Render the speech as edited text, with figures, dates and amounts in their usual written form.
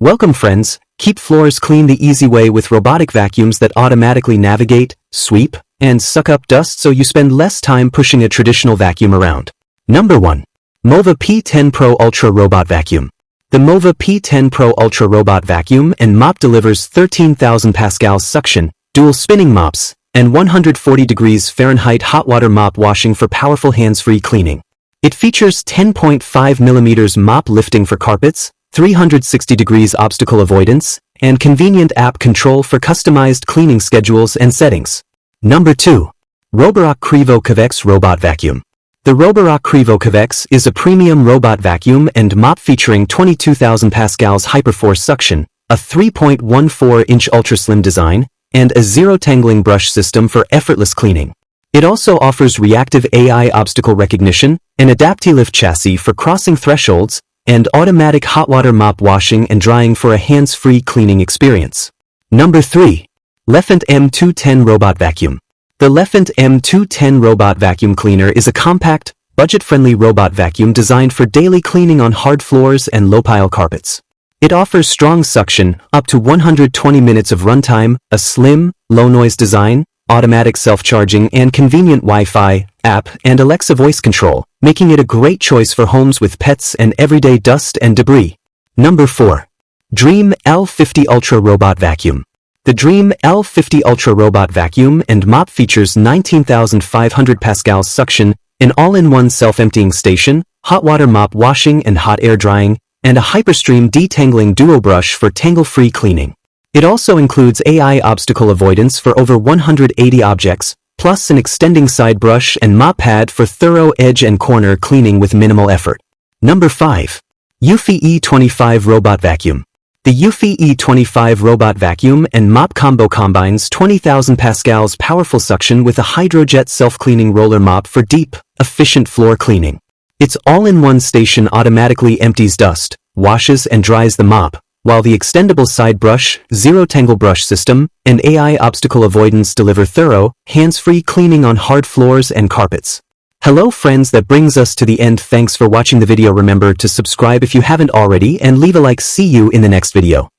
Welcome friends, keep floors clean the easy way with robotic vacuums that automatically navigate, sweep, and suck up dust so you spend less time pushing a traditional vacuum around. Number 1. MOVA P10 Pro Ultra Robot Vacuum. The MOVA P10 Pro Ultra Robot Vacuum and Mop delivers 13,000 pascals suction, dual spinning mops, and 140 degrees Fahrenheit hot water mop washing for powerful hands-free cleaning. It features 10.5 mm mop lifting for carpets, 360 degrees obstacle avoidance, and convenient app control for customized cleaning schedules and settings. Number 2. Roborock Qrevo CurvX Robot Vacuum. The Roborock Qrevo CurvX is a premium robot vacuum and mop featuring 22,000 pascals hyperforce suction, a 3.14-inch ultra-slim design, and a zero-tangling brush system for effortless cleaning. It also offers reactive AI obstacle recognition, an AdaptiLift chassis for crossing thresholds, and automatic hot water mop washing and drying for a hands-free cleaning experience. Number 3. Lefant M210 Robot Vacuum. The Lefant M210 Robot Vacuum Cleaner is a compact, budget-friendly robot vacuum designed for daily cleaning on hard floors and low-pile carpets. It offers strong suction, up to 120 minutes of runtime, a slim, low-noise design, automatic self-charging and convenient Wi-Fi, app, and Alexa voice control, making it a great choice for homes with pets and everyday dust and debris. Number 4. Dream L50 Ultra Robot Vacuum. The Dream L50 Ultra Robot Vacuum and Mop features 19,500 pascals suction, an all-in-one self-emptying station, hot water mop washing and hot air drying, and a Hyperstream detangling duo brush for tangle-free cleaning. It also includes AI obstacle avoidance for over 180 objects, plus an extending side brush and mop pad for thorough edge and corner cleaning with minimal effort. Number 5. Eufy E25 Robot Vacuum. The Eufy E25 Robot Vacuum and Mop combo combines 20,000 pascals powerful suction with a hydrojet self-cleaning roller mop for deep, efficient floor cleaning. Its all-in-one station automatically empties dust, washes and dries the mop, while the extendable side brush, zero-tangle brush system, and AI obstacle avoidance deliver thorough, hands-free cleaning on hard floors and carpets. Hello friends, that brings us to the end. Thanks for watching the video. Remember to subscribe if you haven't already and leave a like. See you in the next video.